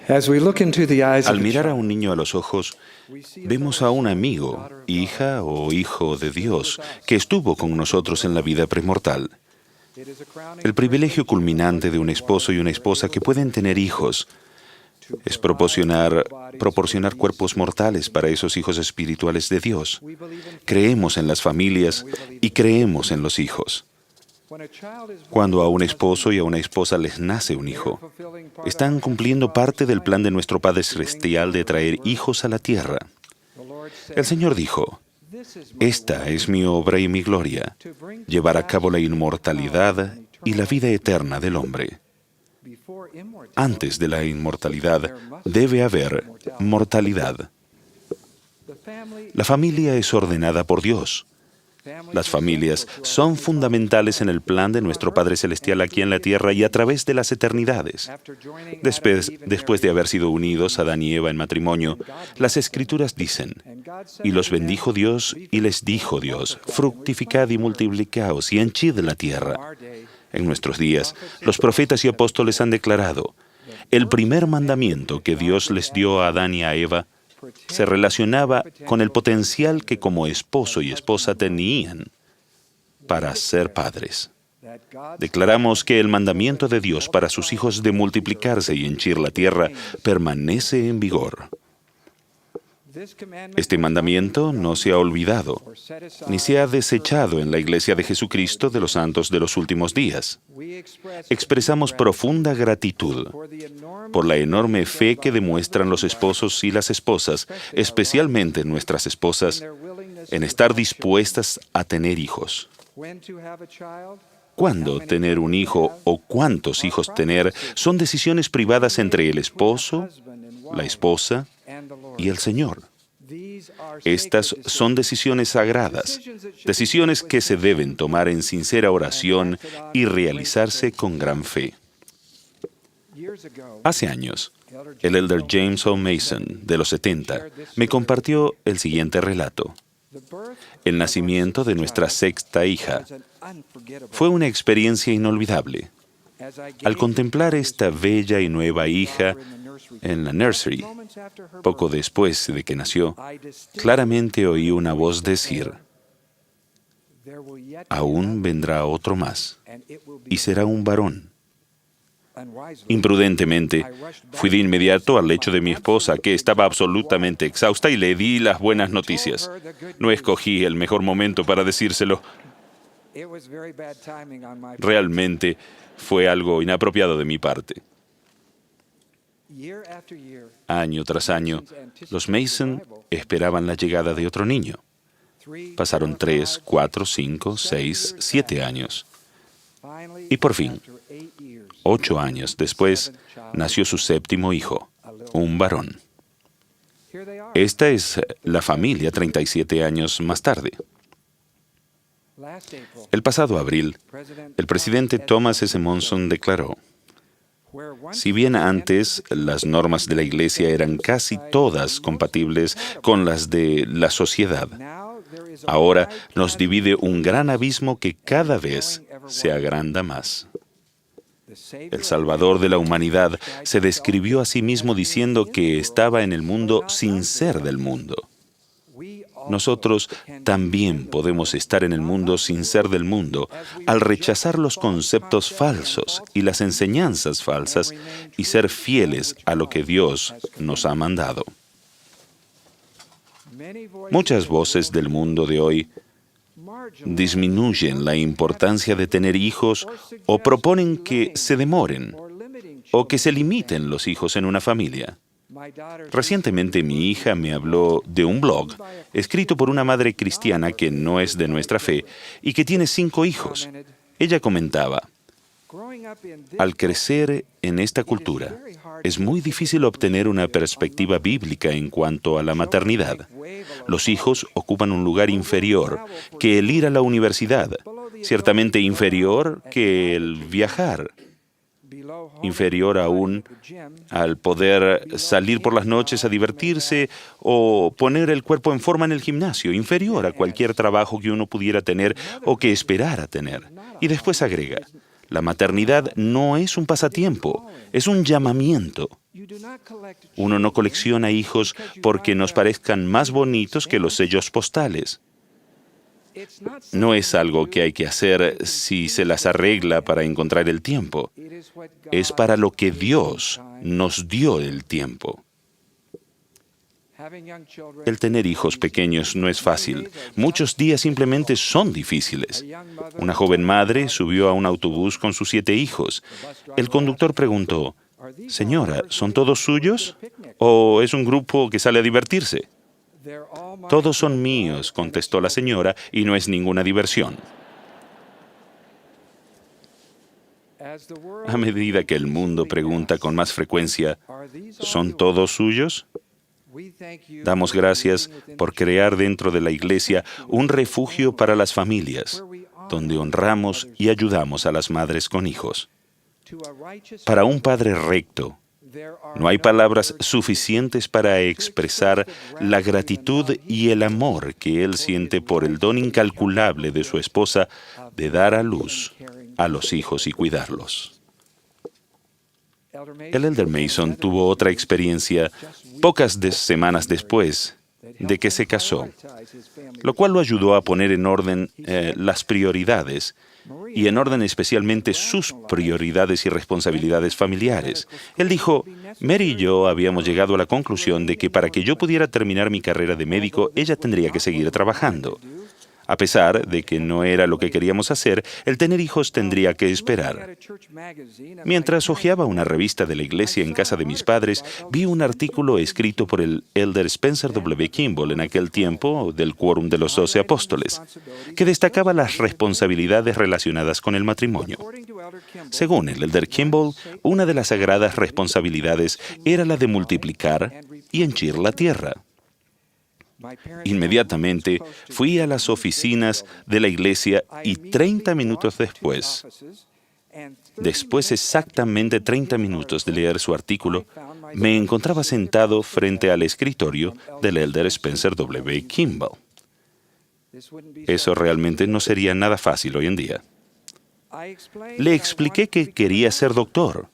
As we look into the eyes of Al a mirar a child, un niño a los ojos, vemos a un amigo, hija o hijo de Dios, que estuvo con nosotros en la vida premortal. El privilegio culminante de un esposo y una esposa que pueden tener hijos es proporcionar cuerpos mortales para esos hijos espirituales de Dios. Creemos en las familias y creemos en los hijos. Cuando a un esposo y a una esposa les nace un hijo, están cumpliendo parte del plan de nuestro Padre Celestial de traer hijos a la tierra. El Señor dijo: «Esta es mi obra y mi gloria, llevar a cabo la inmortalidad y la vida eterna del hombre». Antes de la inmortalidad debe haber mortalidad. La familia es ordenada por Dios. Las familias son fundamentales en el plan de nuestro Padre Celestial aquí en la tierra y a través de las eternidades. Después de haber sido unidos Adán y Eva en matrimonio, las Escrituras dicen: «Y los bendijo Dios y les dijo Dios, fructificad y multiplicaos y henchid la tierra». En nuestros días, los profetas y apóstoles han declarado: el primer mandamiento que Dios les dio a Adán y a Eva se relacionaba con el potencial que como esposo y esposa tenían para ser padres. Declaramos que el mandamiento de Dios para sus hijos de multiplicarse y henchir la tierra permanece en vigor. Este mandamiento no se ha olvidado, ni se ha desechado en la Iglesia de Jesucristo de los Santos de los últimos días. Expresamos profunda gratitud por la enorme fe que demuestran los esposos y las esposas, especialmente nuestras esposas, en estar dispuestas a tener hijos. Cuándo tener un hijo o cuántos hijos tener son decisiones privadas entre el esposo, la esposa y el Señor. Estas son decisiones sagradas, decisiones que se deben tomar en sincera oración y realizarse con gran fe. Hace años, el elder James O. Mason, de los 70, me compartió el siguiente relato. El nacimiento de nuestra sexta hija fue una experiencia inolvidable. Al contemplar esta bella y nueva hija en la nursery, poco después de que nació, claramente oí una voz decir: «Aún vendrá otro más, y será un varón». Imprudentemente, fui de inmediato al lecho de mi esposa, que estaba absolutamente exhausta, y le di las buenas noticias. No escogí el mejor momento para decírselo. Realmente fue algo inapropiado de mi parte. Año tras año, los Mason esperaban la llegada de otro niño. Pasaron 3, 4, 5, 6, 7 años. Y por fin, 8 años después, nació su séptimo hijo, un varón. Esta es la familia 37 años más tarde. El pasado abril, el presidente Thomas S. Monson declaró: «Si bien antes las normas de la Iglesia eran casi todas compatibles con las de la sociedad, ahora nos divide un gran abismo que cada vez se agranda más». El Salvador de la humanidad se describió a sí mismo diciendo que estaba en el mundo sin ser del mundo. Nosotros también podemos estar en el mundo sin ser del mundo, al rechazar los conceptos falsos y las enseñanzas falsas y ser fieles a lo que Dios nos ha mandado. Muchas voces del mundo de hoy disminuyen la importancia de tener hijos o proponen que se demoren o que se limiten los hijos en una familia. Recientemente mi hija me habló de un blog escrito por una madre cristiana que no es de nuestra fe y que tiene 5 hijos. Ella comentaba: «Al crecer en esta cultura, es muy difícil obtener una perspectiva bíblica en cuanto a la maternidad. Los hijos ocupan un lugar inferior que el ir a la universidad, ciertamente inferior que el viajar, inferior aún al poder salir por las noches a divertirse o poner el cuerpo en forma en el gimnasio, inferior a cualquier trabajo que uno pudiera tener o que esperara tener». Y después agrega: «La maternidad no es un pasatiempo, es un llamamiento». Uno no colecciona hijos porque nos parezcan más bonitos que los sellos postales. No es algo que hay que hacer si se las arregla para encontrar el tiempo. Es para lo que Dios nos dio el tiempo. El tener hijos pequeños no es fácil. Muchos días simplemente son difíciles. Una joven madre subió a un autobús con sus 7 hijos. El conductor preguntó: «Señora, ¿son todos suyos? ¿O es un grupo que sale a divertirse?» «Todos son míos», contestó la señora, «y no es ninguna diversión». A medida que el mundo pregunta con más frecuencia, ¿son todos suyos?, damos gracias por crear dentro de la Iglesia un refugio para las familias, donde honramos y ayudamos a las madres con hijos. Para un padre recto, no hay palabras suficientes para expresar la gratitud y el amor que él siente por el don incalculable de su esposa de dar a luz a los hijos y cuidarlos. El Elder Mason tuvo otra experiencia pocas semanas después de que se casó, lo cual lo ayudó a poner en orden las prioridades, y en orden especialmente sus prioridades y responsabilidades familiares. Él dijo: «Mary y yo habíamos llegado a la conclusión de que para que yo pudiera terminar mi carrera de médico, ella tendría que seguir trabajando. A pesar de que no era lo que queríamos hacer, el tener hijos tendría que esperar». Mientras hojeaba una revista de la iglesia en casa de mis padres, vi un artículo escrito por el Elder Spencer W. Kimball en aquel tiempo, del Quórum de los 12 Apóstoles, que destacaba las responsabilidades relacionadas con el matrimonio. Según el Elder Kimball, una de las sagradas responsabilidades era la de multiplicar y henchir la tierra. Inmediatamente fui a las oficinas de la iglesia y 30 minutos después exactamente 30 minutos de leer su artículo, me encontraba sentado frente al escritorio del Elder Spencer W. Kimball. Eso realmente no sería nada fácil hoy en día. Le expliqué que quería ser doctor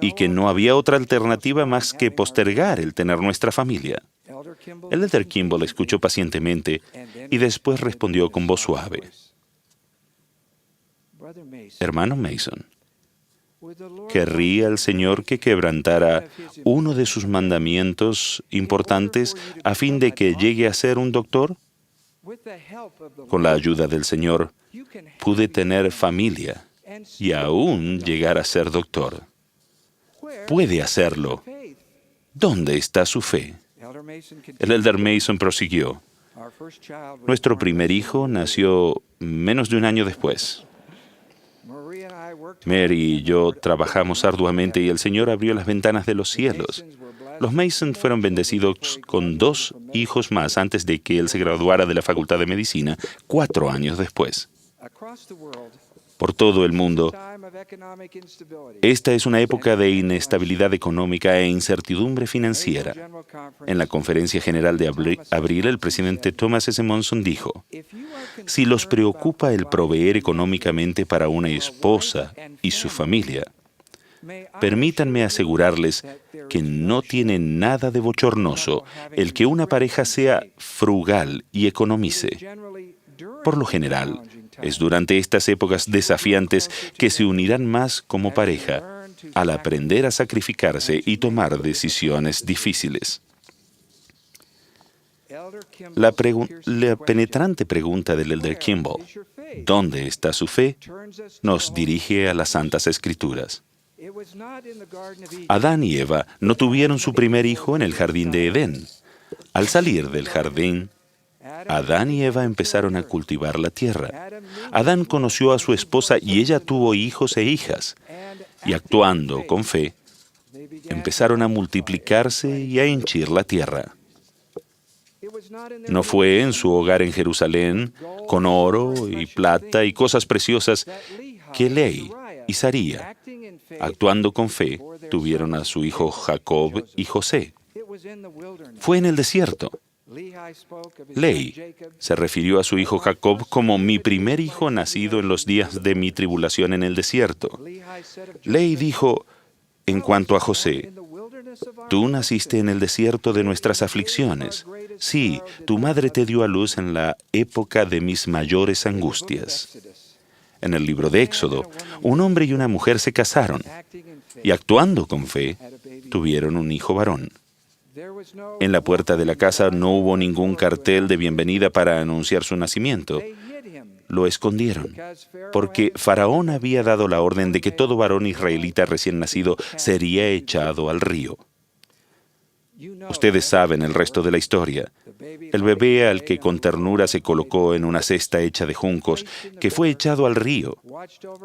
y que no había otra alternativa más que postergar el tener nuestra familia. El Elder Kimball escuchó pacientemente y después respondió con voz suave: «Hermano Mason, ¿querría el Señor que quebrantara uno de sus mandamientos importantes a fin de que llegue a ser un doctor? Con la ayuda del Señor, pude tener familia y aún llegar a ser doctor. Puede hacerlo. ¿Dónde está su fe?». El Elder Mason prosiguió: «Nuestro primer hijo nació menos de un año después. Mary y yo trabajamos arduamente y el Señor abrió las ventanas de los cielos. Los Mason fueron bendecidos con 2 hijos más antes de que él se graduara de la Facultad de Medicina, 4 años después. Por todo el mundo, esta es una época de inestabilidad económica e incertidumbre financiera. En la Conferencia General de abril, el presidente Thomas S. Monson dijo: «Si los preocupa el proveer económicamente para una esposa y su familia, permítanme asegurarles que no tiene nada de bochornoso el que una pareja sea frugal y economice. Por lo general, es durante estas épocas desafiantes que se unirán más como pareja al aprender a sacrificarse y tomar decisiones difíciles». La penetrante pregunta del Elder Kimball, ¿dónde está su fe?, nos dirige a las Santas Escrituras. Adán y Eva no tuvieron su primer hijo en el jardín de Edén. Al salir del jardín, Adán y Eva empezaron a cultivar la tierra. Adán conoció a su esposa y ella tuvo hijos e hijas. Y actuando con fe, empezaron a multiplicarse y a henchir la tierra. No fue en su hogar en Jerusalén, con oro y plata y cosas preciosas, que Ley y Saría, actuando con fe, tuvieron a su hijo Jacob y José. Fue en el desierto. Ley se refirió a su hijo Jacob como mi primer hijo nacido en los días de mi tribulación en el desierto. Ley dijo, en cuanto a José, Tú naciste en el desierto de nuestras aflicciones. Sí, tu madre te dio a luz en la época de mis mayores angustias. En el libro de Éxodo, un hombre y una mujer se casaron y, actuando con fe, tuvieron un hijo varón. En la puerta de la casa no hubo ningún cartel de bienvenida para anunciar su nacimiento. Lo escondieron, porque Faraón había dado la orden de que todo varón israelita recién nacido sería echado al río. Ustedes saben el resto de la historia. El bebé al que con ternura se colocó en una cesta hecha de juncos, que fue echado al río,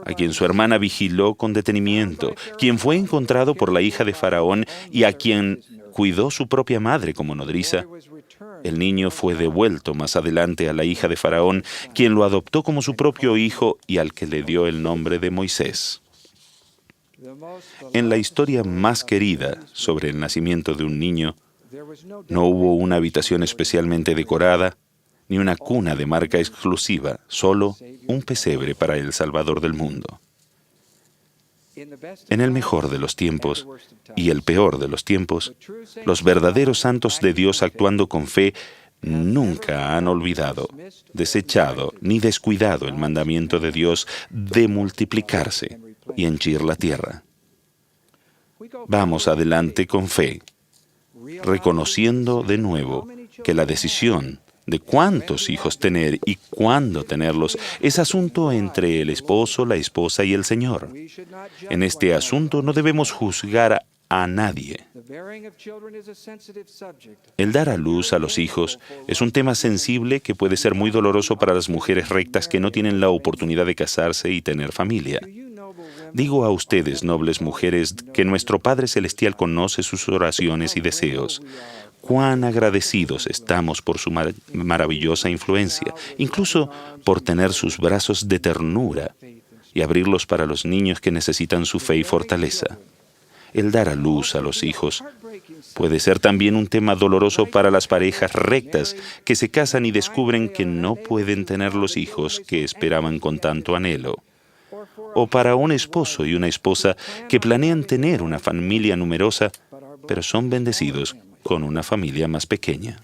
a quien su hermana vigiló con detenimiento, quien fue encontrado por la hija de Faraón y a quien cuidó su propia madre como nodriza. El niño fue devuelto más adelante a la hija de Faraón, quien lo adoptó como su propio hijo y al que le dio el nombre de Moisés. En la historia más querida sobre el nacimiento de un niño, no hubo una habitación especialmente decorada, ni una cuna de marca exclusiva, solo un pesebre para el Salvador del mundo. En el mejor de los tiempos y el peor de los tiempos, los verdaderos santos de Dios actuando con fe nunca han olvidado, desechado ni descuidado el mandamiento de Dios de multiplicarse y henchir la tierra. Vamos adelante con fe, reconociendo de nuevo que la decisión de cuántos hijos tener y cuándo tenerlos es asunto entre el esposo, la esposa y el Señor. En este asunto no debemos juzgar a nadie. El dar a luz a los hijos es un tema sensible que puede ser muy doloroso para las mujeres rectas que no tienen la oportunidad de casarse y tener familia. Digo a ustedes, nobles mujeres, que nuestro Padre Celestial conoce sus oraciones y deseos. Cuán agradecidos estamos por su maravillosa influencia, incluso por tener sus brazos de ternura y abrirlos para los niños que necesitan su fe y fortaleza. El dar a luz a los hijos puede ser también un tema doloroso para las parejas rectas que se casan y descubren que no pueden tener los hijos que esperaban con tanto anhelo. O para un esposo y una esposa que planean tener una familia numerosa, pero son bendecidos con una familia más pequeña.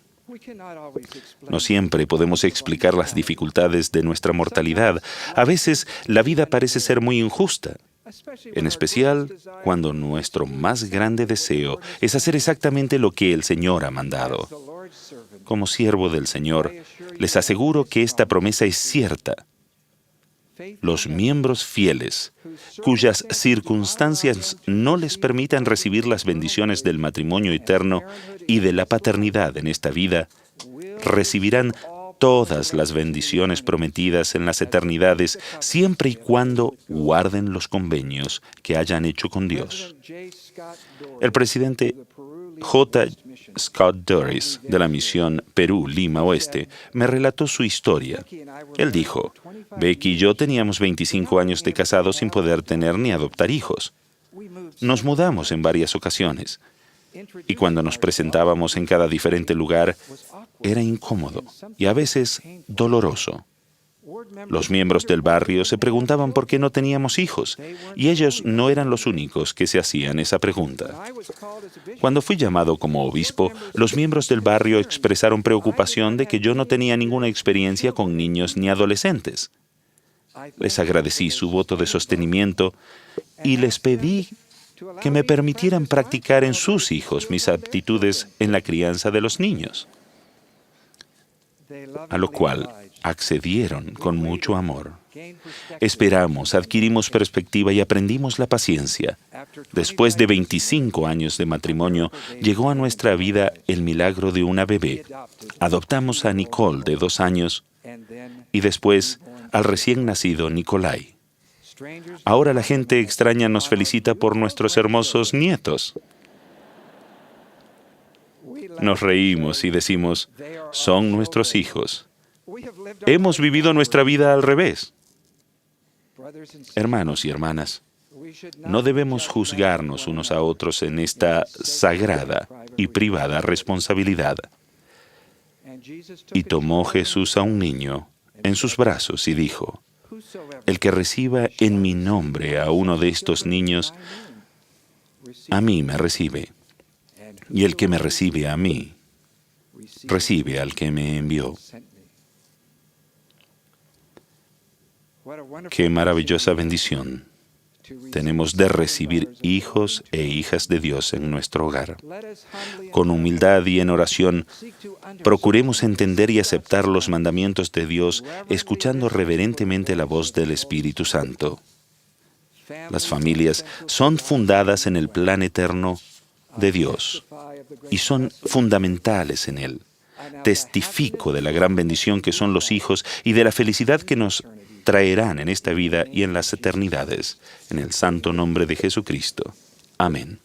No siempre podemos explicar las dificultades de nuestra mortalidad. A veces la vida parece ser muy injusta, en especial cuando nuestro más grande deseo es hacer exactamente lo que el Señor ha mandado. Como siervo del Señor, les aseguro que esta promesa es cierta. Los miembros fieles, cuyas circunstancias no les permitan recibir las bendiciones del matrimonio eterno y de la paternidad en esta vida, recibirán todas las bendiciones prometidas en las eternidades, siempre y cuando guarden los convenios que hayan hecho con Dios. El presidente J. Scott Doris, de la misión Perú, Lima Oeste, me relató su historia. Él dijo, Becky y yo teníamos 25 años de casados sin poder tener ni adoptar hijos. Nos mudamos en varias ocasiones, y cuando nos presentábamos en cada diferente lugar, era incómodo y a veces doloroso. Los miembros del barrio se preguntaban por qué no teníamos hijos, y ellos no eran los únicos que se hacían esa pregunta. Cuando fui llamado como obispo, los miembros del barrio expresaron preocupación de que yo no tenía ninguna experiencia con niños ni adolescentes. Les agradecí su voto de sostenimiento y les pedí que me permitieran practicar en sus hijos mis aptitudes en la crianza de los niños, a lo cual accedieron con mucho amor. Esperamos, adquirimos perspectiva y aprendimos la paciencia. Después de 25 años de matrimonio, llegó a nuestra vida el milagro de una bebé. Adoptamos a Nicole, de 2 años, y después al recién nacido Nicolai. Ahora la gente extraña nos felicita por nuestros hermosos nietos. Nos reímos y decimos, son nuestros hijos. Hemos vivido nuestra vida al revés. Hermanos y hermanas, no debemos juzgarnos unos a otros en esta sagrada y privada responsabilidad. Y tomó Jesús a un niño en sus brazos y dijo, el que reciba en mi nombre a uno de estos niños, a mí me recibe. Y el que me recibe a mí, recibe al que me envió. Qué maravillosa bendición tenemos de recibir hijos e hijas de Dios en nuestro hogar. Con humildad y en oración, procuremos entender y aceptar los mandamientos de Dios, escuchando reverentemente la voz del Espíritu Santo. Las familias son fundadas en el plan eterno de Dios y son fundamentales en Él. Testifico de la gran bendición que son los hijos y de la felicidad que nos traerán en esta vida y en las eternidades. En el santo nombre de Jesucristo. Amén.